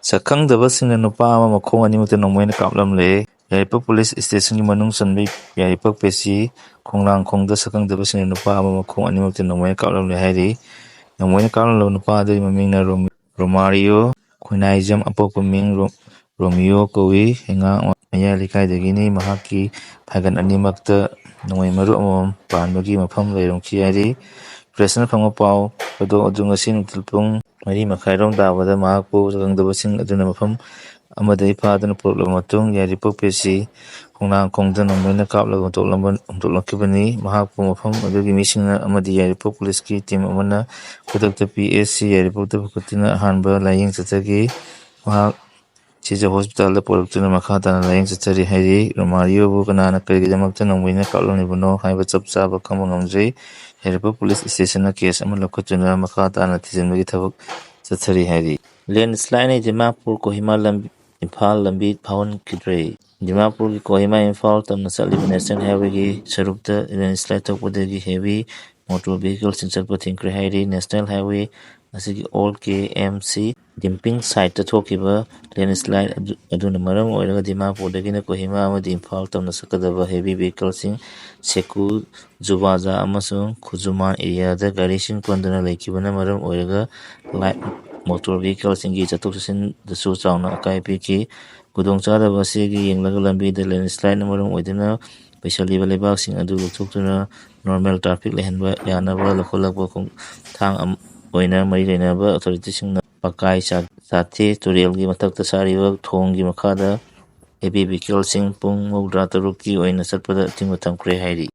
ꯁꯛꯈꯪꯗꯕꯁꯤꯡꯅ ꯅꯨꯄꯥ ꯑꯃ ꯃꯈꯣꯡ ꯑꯅꯤꯃꯛꯇ ꯅꯣꯡꯃꯩꯅ ꯀꯥꯞꯂꯝꯂꯦ꯫ ꯌꯥꯏꯔꯤꯄꯣꯛ ꯄꯨꯂꯤꯁ ꯁ꯭ꯇꯦꯁꯟꯒꯤ ꯃꯅꯨꯡ ꯆꯟꯕ ꯌꯥꯏꯔꯤꯄꯣꯛ ꯄꯦꯁꯤ ꯈꯣꯡꯅꯥꯡꯈꯣꯡꯗ ꯁꯛꯈꯪꯗꯕꯁꯤꯡꯅ ꯅꯨꯄꯥ ꯑꯃ ꯃꯈꯣꯡ ꯑꯅꯤꯃꯛꯇ ꯅꯣꯡꯃꯩꯅ ꯀꯥꯞꯂꯝꯂꯦ ꯍꯥꯏꯔꯤ꯫ ꯅꯣꯡꯃꯩꯅ ꯀꯥꯞꯂꯝꯂꯕ ꯅꯨꯄꯥ ꯑꯗꯨꯒꯤ ꯃꯃꯤꯡꯅ ꯔꯣꯃꯥꯔꯤꯌꯣ ꯈꯣꯏꯅꯥꯏꯖꯝ, ꯑꯄꯣꯛꯄ ꯃꯤꯡ ꯔꯣꯃꯤꯌꯣ ꯀꯧꯏ꯫ ꯍꯩꯉꯥꯡ ꯃꯌꯥ ꯂꯩꯀꯥꯏꯗꯒꯤꯅꯤ꯫ ꯃꯍꯥꯛꯀꯤ ꯐꯥꯏꯒꯟ ꯑꯅꯤꯃꯛꯇ ꯅꯣꯡꯃꯩ ꯃꯔꯨ ꯑꯃꯃꯝ ꯄꯥꯟꯕꯒꯤ ꯃꯐꯝ ꯂꯩꯔꯝꯈꯤ ꯍꯥꯏꯔꯤ꯫ ꯄ꯭ꯔꯦꯁꯅ ꯐꯪꯕ ꯄꯥꯎ ꯑꯗꯨ ꯉꯁꯤ ꯅꯨꯡꯊꯤꯜ ꯄꯨꯡ 4:30 ꯇꯥꯕꯗ ꯃꯍꯥꯛꯄꯨ ꯁꯛꯈꯪꯗꯕꯁꯤꯡ ꯑꯗꯨꯅ ꯃꯐꯝ ꯑꯃꯗꯒꯤ ꯐꯥꯗꯨꯅ ꯄꯨꯔꯛꯂꯕ ꯃꯇꯨꯡ ꯌꯥꯏꯔꯤꯄꯣꯛ ꯄꯦꯁꯤ ꯈꯣꯡꯅꯥꯡꯈꯣꯡꯗ ꯅꯣꯡꯃꯩꯅ ꯀꯥꯞꯂꯒ ꯍꯨꯟꯇꯣꯛꯂꯛꯈꯤꯕꯅꯤ꯫ ꯃꯍꯥꯛꯄꯨ ꯃꯐꯝ ꯑꯗꯨꯒꯤ ꯃꯤꯁꯤꯡꯅ ꯑꯃꯗꯤ ꯌꯥꯏꯔꯤꯄꯣꯛ ꯄꯨꯂꯤꯁꯀꯤ ꯇꯤꯝ ꯑꯃꯅ ꯈꯨꯗꯛꯇ ꯄꯤ.ꯑꯦꯆ.ꯁꯤ ꯌꯥꯏꯔꯤꯄꯣꯛꯇ ꯄꯨꯈꯠꯇꯨꯅ ꯑꯍꯥꯟꯕ ꯂꯥꯌꯦꯡ ꯆꯠꯊꯈꯤ꯫ ꯃꯍꯥꯛ ꯁꯤꯖ ꯍꯣꯁꯄꯤꯇꯥꯜꯗ ꯄꯨꯔꯛꯇꯨꯅ ꯃꯈꯥ ꯇꯥꯅ ꯂꯥꯌꯦꯡ ꯆꯠꯊꯔꯤ ꯍꯥꯏꯔꯤ꯫ ꯔꯣꯃꯥꯔꯤꯌꯣꯕꯨ ꯀꯅꯥꯅ ꯀꯔꯤꯒꯤꯗꯃꯛꯇ ꯅꯣꯡꯃꯩꯅ ꯀꯥꯞꯂꯝꯂꯤꯕꯅꯣ ꯍꯥꯏꯕ ꯆꯞ ꯆꯥꯕ ꯈꯪꯕ ꯉꯝꯗ꯭ꯔꯤ꯫ ꯌꯥꯏꯔꯤꯄꯣꯛ ꯄꯨꯂꯤꯁ ꯁ꯭ꯇꯦꯁꯟꯅ ꯀꯦꯁ ꯑꯃ ꯂꯧꯈꯠꯇꯨꯅ ꯃꯈꯥ ꯇꯥꯅ ꯊꯤꯖꯤꯟꯕꯒꯤ ꯊꯕꯛ ꯆꯠꯊꯔꯤ ꯍꯥꯏꯔꯤ꯫ ꯂꯦꯟꯁ꯭ꯂꯥꯏꯗꯅ ꯗꯤꯃꯥꯄꯨꯔ-ꯀꯣꯍꯤꯃꯥ ꯏꯝꯐꯥꯜ ꯂꯝꯕꯤ ꯐꯥꯎꯍꯟꯈꯤꯗ꯭ꯔꯦ꯫ ꯗꯤꯃꯥꯄꯨꯔꯒꯤ ꯀꯣꯍꯤꯃꯥ ꯏꯝꯐꯥꯜ ꯇꯝꯅ ꯆꯠꯂꯤꯕ ꯅꯦꯁꯅꯦꯜ ꯍꯥꯏꯋꯦꯒꯤ ꯁꯔꯨꯛꯇ ꯂꯦꯟꯁ꯭ꯂꯥꯏꯗ ꯊꯣꯛꯄꯗꯒꯤ ꯍꯦꯚꯤ ꯃꯣꯇꯣꯔ ꯚꯦꯍꯤꯀꯜꯁꯤꯡ ꯆꯠꯄ ꯊꯤꯡꯈ꯭ꯔꯦ ꯍꯥꯏꯔꯤ꯫ ꯅꯦꯁꯅꯦꯜ ꯍꯥꯏꯋꯦ ꯑꯁꯤꯒꯤ ꯑꯣꯜ ꯀꯦ.ꯑꯦꯝ.ꯁꯤ ꯗꯝꯄꯤꯡ ꯁꯥꯏꯠꯇ ꯊꯣꯛꯈꯤꯕ ꯂꯦꯟꯁ꯭ꯂꯥꯏꯗ ꯑꯗꯨꯅ ꯃꯔꯝ ꯑꯣꯏꯔꯒ ꯗꯤꯃꯥꯄꯨꯔꯗꯒꯤꯅ ꯀꯣꯍꯤꯃꯥ ꯑꯃꯗꯤ ꯏꯝꯐꯥꯜ ꯇꯝꯅ ꯆꯠꯀꯗꯕ ꯍꯦꯚꯤ ꯚꯦꯍꯤꯀꯜꯁꯤꯡ ꯁꯦꯀꯨ, ꯖꯨꯕꯥꯖꯥ ꯑꯃꯁꯨꯡ ꯈꯨꯖꯨꯃꯥꯟ ꯑꯦꯔꯤꯌꯥꯗ ꯒꯥꯔꯤꯁꯤꯡ ꯄꯟꯗꯨꯅ ꯂꯩꯈꯤꯕꯅ ꯃꯔꯝ ꯑꯣꯏꯔꯒ ꯂꯥꯏꯠ ꯃꯣꯇꯣꯔ ꯚꯦꯍꯤꯀꯜꯁꯤꯡꯒꯤ ꯆꯠꯊꯣꯛ-ꯆꯠꯁꯤꯟꯗꯁꯨ ꯆꯥꯎꯅ ꯑꯀꯥꯏꯕ ꯄꯤꯈꯤ꯫ ꯈꯨꯗꯣꯡꯆꯥꯗꯕ ꯑꯁꯤꯒꯤ ꯌꯦꯡꯂꯒ ꯂꯝꯕꯤꯗ ꯂꯦꯟꯁ꯭ꯂꯥꯏꯗꯅ ꯃꯔꯝ ꯑꯣꯏꯗꯨꯅ ꯄꯩꯁꯜꯂꯤꯕ ꯂꯩꯕꯥꯛꯁꯤꯡ ꯑꯗꯨ ꯂꯧꯊꯣꯛꯇꯨꯅ ꯅꯣꯔꯃꯦꯜ ꯇ꯭ꯔꯥꯐꯤꯛ ꯂꯩꯍꯟꯕ ꯌꯥꯅꯕ ꯂꯧꯈꯠꯂꯛꯄ ꯈꯣꯡꯊꯥꯡ ꯑꯣꯏꯅ ꯃꯔꯤ ꯂꯩꯅꯕ ꯑꯣꯊꯣꯔꯤꯇꯤꯁꯤꯡꯅ ꯄꯥꯀꯥꯏ ꯆꯥꯊꯦ ꯇꯨꯔꯦꯜꯒꯤ ꯃꯊꯛꯇ ꯁꯥꯔꯤꯕ ꯊꯣꯡꯒꯤ ꯃꯈꯥꯗ ꯍꯦꯚꯤ ꯚꯦꯍꯤꯀꯜꯁꯤꯡ ꯄꯨꯡ 36ꯀꯤ ꯑꯣꯏꯅ ꯆꯠꯄꯗ ꯑꯊꯤꯡꯕ ꯊꯝꯈ꯭ꯔꯦ ꯍꯥꯏꯔꯤ꯫